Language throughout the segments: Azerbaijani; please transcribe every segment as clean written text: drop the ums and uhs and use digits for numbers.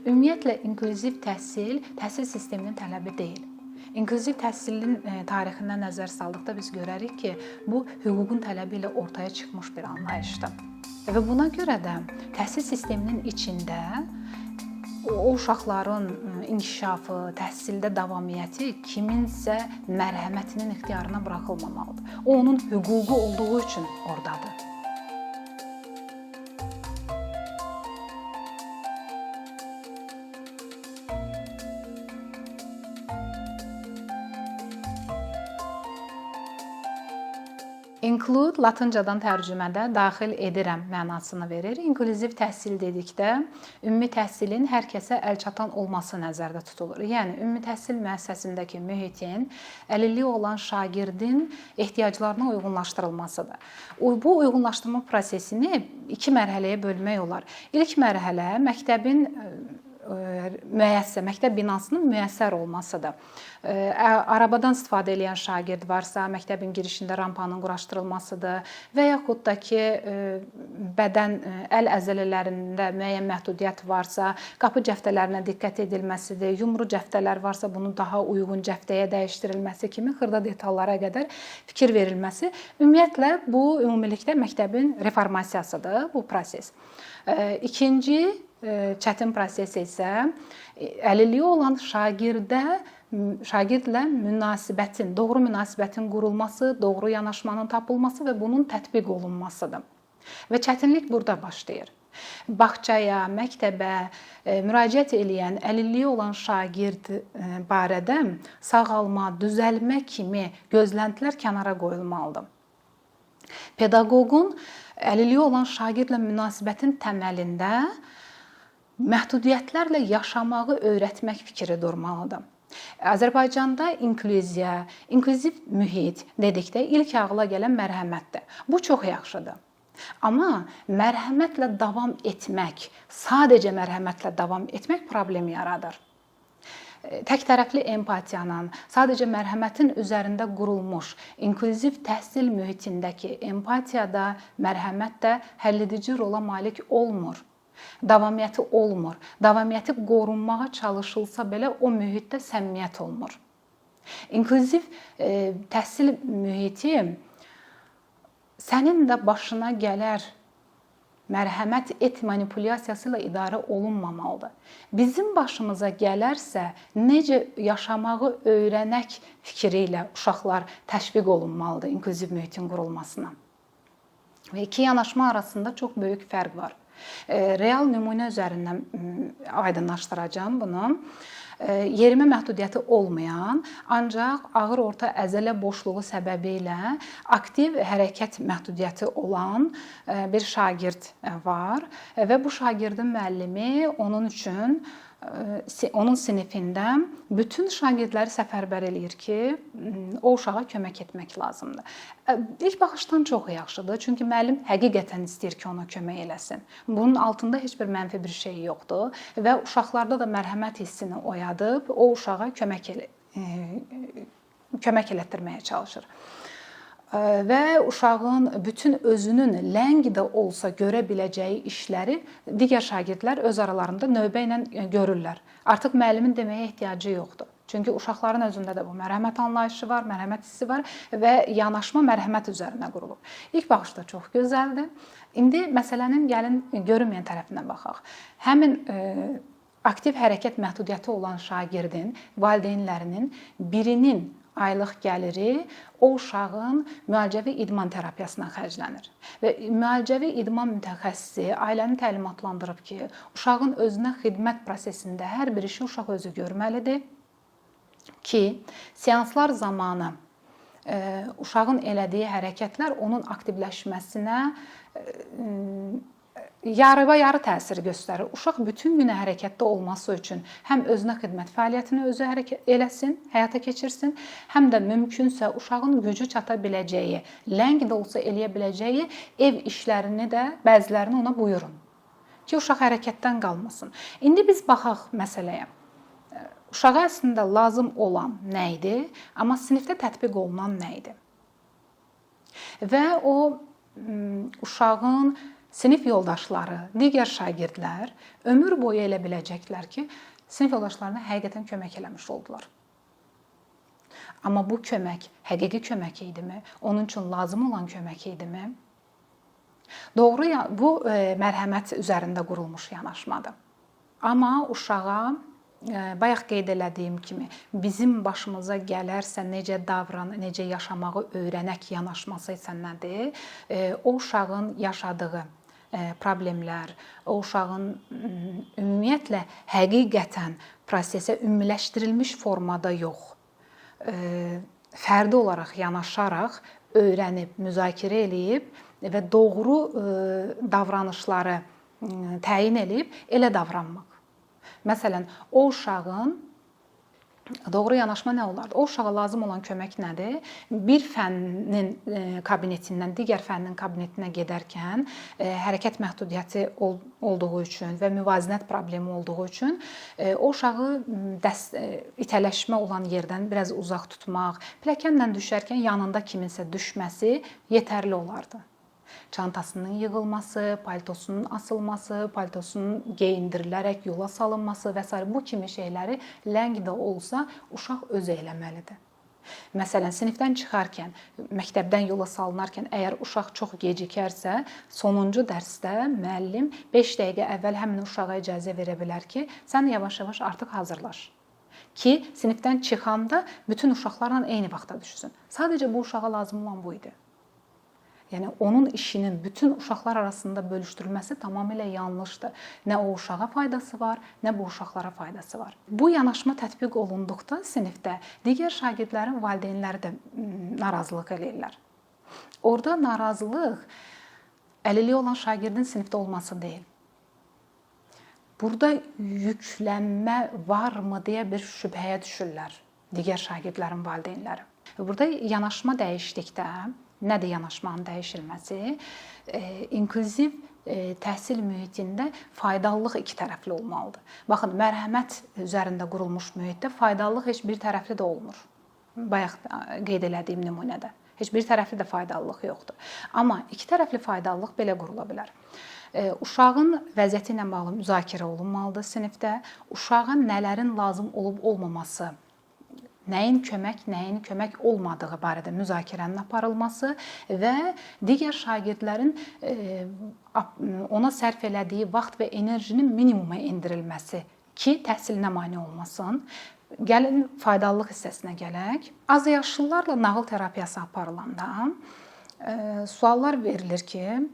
Ümumiyyətlə, inklüziv təhsil sisteminin tələbi deyil. İnklüziv təhsilin tarixindən nəzər saldıqda biz görərik ki, bu hüququn tələbi ilə ortaya çıxmış bir anlayışdır. Və buna görə də təhsil sisteminin içində o uşaqların inkişafı, təhsildə davamiyyəti kiminsə mərhəmətinin ixtiyarına buraxılmamalıdır. O, onun hüququ olduğu üçün oradadır. Include latıncadan tərcümədə daxil edirəm mənasını verir. İnklüziv təhsil dedikdə ümumi təhsilin hər kəsə əlçatan olması nəzərdə tutulur. Yəni ümumi təhsil müəssisəsindəki mühitin əlilliyi olan şagirdin ehtiyaclarına uyğunlaşdırılmasıdır. Bu uyğunlaşdırma prosesini iki mərhələyə bölmək olar. İlk mərhələ məktəbin məktəb binasının müəssər olmasıdır. Arabadan istifadə edən şagird varsa, məktəbin girişində rampanın quraşdırılmasıdır və yaxud da ki, bədən əl əzələlərində müəyyən məhdudiyyət varsa, qapı cəftələrinə diqqət edilməsidir, yumru cəftələr varsa, bunun daha uyğun cəftəyə dəyişdirilməsi kimi xırda detallara qədər fikir verilməsi. Ümumiyyətlə, bu ümumilikdə məktəbin reformasiyasıdır bu proses. İkinci çətin proses isə əlilliyi olan şagirdlə münasibətin, doğru münasibətin qurulması, doğru yanaşmanın tapılması və bunun tətbiq olunmasıdır. Və çətinlik burada başlayır. Bağçaya, məktəbə müraciət edən əlilliyi olan şagird barədə sağalma, düzəlmə kimi gözləntilər kənara qoyulmalıdır. Pedaqoqun əlilliyi olan şagirdlə münasibətin təməlində məhdudiyyətlərlə yaşamağı öyrətmək fikri durmalıdır. Azərbaycanda inklüziv mühit dedikdə ilk ağla gələn mərhəmətdir. Bu çox yaxşıdır. Amma mərhəmətlə davam etmək, sadəcə mərhəmətlə davam etmək problem yaradır. Tək-tərəfli empatiyanın, sadəcə mərhəmətin üzərində qurulmuş inklüziv təhsil mühitindəki empatiyada mərhəmət də həlledici rola malik olmur. Davamiyyəti olmur. Davamiyyəti qorunmağa çalışılsa belə o mühitdə səmimiyyət olmur. İnklüziv təhsil mühiti sənin də başına gələr mərhəmət et manipulyasiyası ilə idarə olunmamalıdır. Bizim başımıza gələrsə, necə yaşamağı öyrənək fikri ilə uşaqlar təşviq olunmalıdır inklüziv mühitin qurulmasına. Və iki yanaşma arasında çox böyük fərq var. Real nümunə üzərindən aydınlaşdıracağım bunu. Yerimə məhdudiyyəti olmayan, ancaq ağır orta əzələ boşluğu səbəbilə aktiv hərəkət məhdudiyyəti olan bir şagird var və bu şagirdin müəllimi onun sinifində bütün şagirdləri səfərbər eləyir ki, o uşağa kömək etmək lazımdır. İlk baxışdan çox yaxşıdır, çünki müəllim həqiqətən istəyir ki, ona kömək eləsin. Bunun altında heç bir mənfi bir şey yoxdur və uşaqlarda da mərhəmət hissini oyadıb, o uşağa kömək elətdirməyə çalışır. Və uşağın bütün özünün ləngi də olsa görə biləcəyi işləri digər şagirdlər öz aralarında növbə ilə görürlər. Artıq müəllimin deməyə ehtiyacı yoxdur. Çünki uşaqların özündə də bu mərhəmət anlayışı var, mərhəmət hissi var və yanaşma mərhəmət üzərinə qurulur. İlk baxışda çox gözəldir. İndi məsələnin gəlin görünməyən tərəfinə baxaq. Həmin aktiv hərəkət məhdudiyyəti olan şagirdin, valideynlərinin birinin aylıq gəliri o uşağın müalicəvi idman terapiyasına xərclənir. Və müalicəvi idman mütəxəssisi ailəni təlimatlandırıb ki, uşağın özünə xidmət prosesində hər bir işi uşaq özü görməlidir ki, seanslar zamanı uşağın elədiyi hərəkətlər onun aktivləşməsinə yarı təsir göstərir. Uşaq bütün günə hərəkətdə olması üçün həm özünə xidmət fəaliyyətini özü eləsin, həyata keçirsin, həm də mümkünsə uşağın gücü çata biləcəyi, ləng də olsa eləyə biləcəyi ev işlərini də bəzilərini ona buyurun ki, uşaq hərəkətdən qalmasın. İndi biz baxaq məsələyə. Uşağa əslində lazım olan nə idi, amma sinifdə tətbiq olunan nə idi? Və o uşağın sinif yoldaşları, digər şagirdlər ömür boyu elə biləcəklər ki, sinif yoldaşlarına həqiqətən kömək eləmiş oldular. Amma bu kömək həqiqi kömək idimi? Onun üçün lazım olan kömək idimi? Doğru, bu mərhəmət üzərində qurulmuş yanaşmadır. Amma uşağa bayaq qeyd elədiyim kimi bizim başımıza gələrsə necə necə yaşamağı öyrənək yanaşması isə nədir? O uşağın yaşadığı problemlər, o uşağın ümumiyyətlə həqiqətən prosesə ümumiləşdirilmiş formada yox, fərdi olaraq yanaşaraq öyrənib, müzakirə eləyib və doğru davranışları təyin edib elə davranmaq. Məsələn, o uşağın doğru yanaşma nə olardı? O uşağa lazım olan kömək nədir? Bir fənnin kabinetindən digər fənnin kabinetinə gedərkən hərəkət məhdudiyyəti olduğu üçün və müvazinət problemi olduğu üçün o uşağı itələşmə olan yerdən biraz uzaq tutmaq, pilləkənlə düşərkən yanında kiminsə düşməsi yetərli olardı. Çantasının yığılması, paltosunun asılması, paltosunun geyindirilərək yola salınması və s. bu kimi şeyləri ləng də olsa uşaq özü eləməlidir. Məsələn, sinifdən çıxarkən, məktəbdən yola salınarkən əgər uşaq çox gecikərsə, sonuncu dərsdə müəllim 5 dəqiqə əvvəl həmin uşağa icazə verə bilər ki, sən yavaş-yavaş artıq hazırlaş. Ki, sinifdən çıxanda bütün uşaqlarla eyni vaxtda düşsün. Sadəcə bu uşağa lazım olan bu idi. Yəni, onun işinin bütün uşaqlar arasında bölüşdürülməsi tamamilə yanlışdır. Nə o uşağa faydası var, nə bu uşaqlara faydası var. Bu yanaşma tətbiq olunduqda sinifdə digər şagirdlərin valideynləri də narazılıq eləyirlər. Orada narazılıq əlilliyi olan şagirdin sinifdə olması deyil. Burada yüklənmə varmı deyə bir şübhəyə düşürlər digər şagirdlərin valideynləri. Burada yanaşma dəyişdikdə, nədir yanaşmanın dəyişilməsi? İnklüziv təhsil mühitində faydalılıq iki tərəfli olmalıdır. Baxın, mərhəmət üzərində qurulmuş mühitdə faydalılıq heç bir tərəfli də olmur. Bayaq qeyd elədiyim nümunədə. Heç bir tərəfli də faydalılıq yoxdur. Amma iki tərəfli faydalılıq belə qurula bilər. Uşağın vəziyyəti ilə bağlı müzakirə olunmalıdır sinifdə. Uşağa nələrin lazım olub olmaması, nəyin kömək olmadığı barədə müzakirənin aparılması və digər şagirdlərin ona sərf elədiyi vaxt və enerjinin minimuma endirilməsi ki, təhsilinə mane olmasın. Gəlin faydalılıq hissəsinə gələk. Azyaşlılarla nağıl terapiyası aparılanda suallar verilir ki,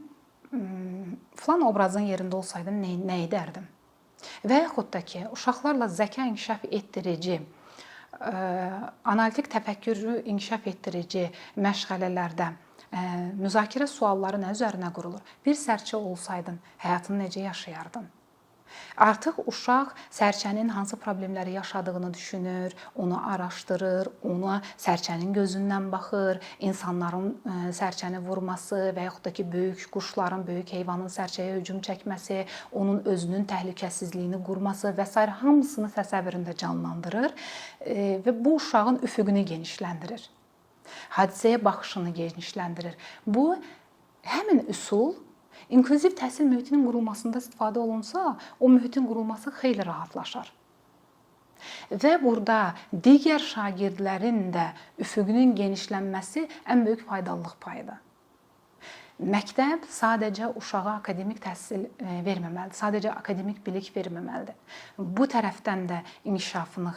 filan obrazın yerində olsaydım nə edərdim? Və yaxud da ki, uşaqlarla zəka inkişaf etdirici, analitik təfəkkürü inkişaf etdirici məşğələlərdə müzakirə sualları nə üzərinə qurulur? Bir sərçə olsaydın, həyatını necə yaşayardın? Artıq uşaq sərçənin hansı problemləri yaşadığını düşünür, onu araşdırır, ona sərçənin gözündən baxır, insanların sərçəni vurması və yaxud da ki, böyük quşların, böyük heyvanın sərçəyə hücum çəkməsi, onun özünün təhlükəsizliyini qurması və s. hamısını təsəvvüründə canlandırır və bu uşağın üfüqünü genişləndirir. Hadisəyə baxışını genişləndirir. Bu, həmin üsul İnklüziv təhsil mühitinin qurulmasında istifadə olunsa, o mühitin qurulması xeyli rahatlaşar. Və burada digər şagirdlərin də üfüqünün genişlənməsi ən böyük faydalılıq payıdır. Məktəb sadəcə uşağa akademik təhsil verməməlidir, sadəcə akademik bilik verməməlidir. Bu tərəfdən də inkişafını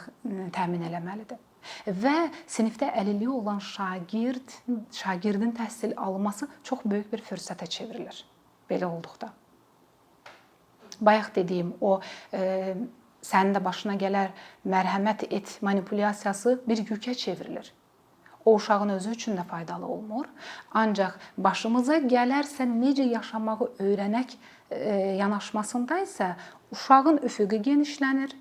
təmin eləməlidir. Və sinifdə əlilliyi olan şagirdin təhsil alması çox böyük bir fürsətə çevrilir. Belə olduqda. Bayaq dediyim o sənin də başına gələr mərhəmət et manipulyasiyası bir yükə çevrilir. O uşağın özü üçün də faydalı olmur. Ancaq başımıza gələrsə necə yaşamağı öyrənək yanaşmasında isə uşağın üfüqü genişlənir.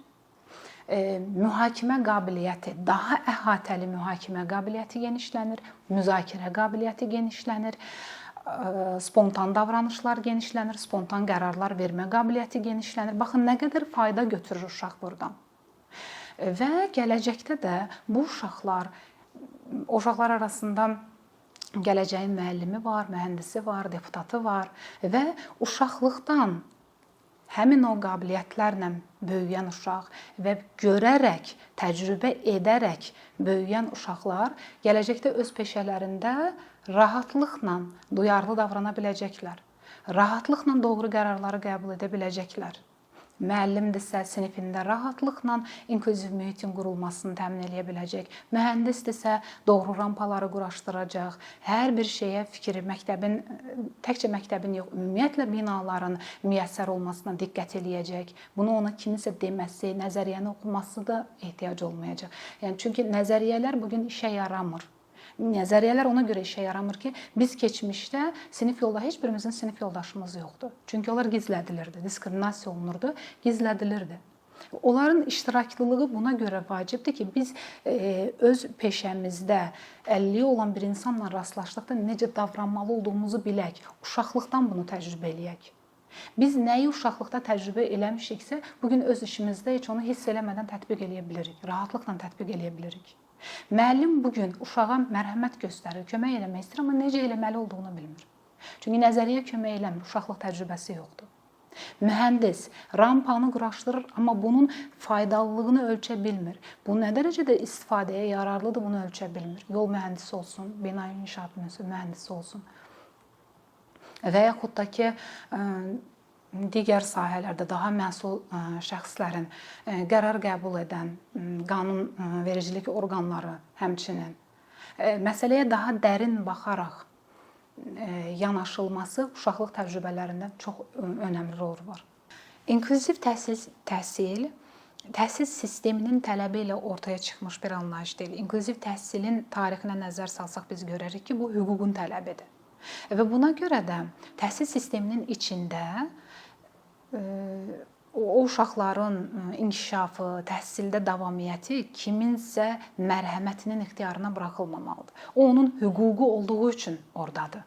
Mühakimə qabiliyyəti, daha əhatəli mühakimə qabiliyyəti genişlənir, müzakirə qabiliyyəti genişlənir. Spontan davranışlar genişlənir, spontan qərarlar vermə qabiliyyəti genişlənir. Baxın, nə qədər fayda götürür uşaq buradan. Və gələcəkdə də bu uşaqlar arasında gələcəyin müəllimi var, mühəndisi var, deputatı var və uşaqlıqdan həmin o qabiliyyətlərlə böyüyən uşaq və görərək, təcrübə edərək böyüyən uşaqlar gələcəkdə öz peşələrində rahatlıqla duyarlı davrana biləcəklər. Rahatlıqla doğru qərarları qəbul edə biləcəklər. Müəllimdirsə, sinifində rahatlıqla inklüziv mühitin qurulmasını təmin edə biləcək. Mühəndisdirsə, doğru rampaları quraşdıracaq. Hər bir şeyə fikri, təkcə məktəbin yox, ümumiyyətlə binaların müyəssər olmasına diqqət eləyəcək. Bunu ona kimisə deməsi, nəzəriyyəni oxuması da ehtiyac olmayacaq. Yəni, çünki nəzəriyyələr bugün işə yaramır. Nəzəriyyələr ona görə işə yaramır ki, biz keçmişdə sinif yolda heç birimizin sinif yoldaşımız yoxdur. Çünki onlar gizlədilirdi, diskriminasiya olunurdu, gizlədilirdi. Onların iştiraklılığı buna görə vacibdir ki, biz öz peşəmizdə 50 olan bir insanla rastlaşdıqda necə davranmalı olduğumuzu bilək, uşaqlıqdan bunu təcrübə eləyək. Biz nəyi uşaqlıqda təcrübə eləmişiksə, bugün öz işimizdə heç onu hiss eləmədən tətbiq eləyə bilirik, rahatlıqla tətbiq eləyə bilirik. Müəllim bugün uşağa mərhəmət göstərir, kömək eləmək istəyir, amma necə eləməli olduğunu bilmir. Çünki nəzəriyyə kömək eləmir, uşaqlıq təcrübəsi yoxdur. Mühəndis rampanı quraşdırır, amma bunun faydalılığını ölçə bilmir. Bu nə dərəcədə istifadəyə yararlıdır, bunu ölçə bilmir. Yol mühəndisi olsun, bina inşaat mühəndisi olsun. Və yaxud da ki, digər sahələrdə daha məsul şəxslərin qərar qəbul edən qanunvericilik orqanları həmçinin məsələyə daha dərin baxaraq yanaşılması uşaqlıq təcrübələrində çox önəmli rol var. İnklüziv təhsil sisteminin tələbi ilə ortaya çıxmış bir anlayış deyil. İnklüziv təhsilin tarixinə nəzər salsaq biz görərik ki, bu hüququn tələbidir. Və buna görə də təhsil sisteminin içində o uşaqların inkişafı, təhsildə davamiyyəti kiminsə mərhəmətinin ixtiyarına buraxılmamalıdır. O, onun hüququ olduğu üçün oradadır.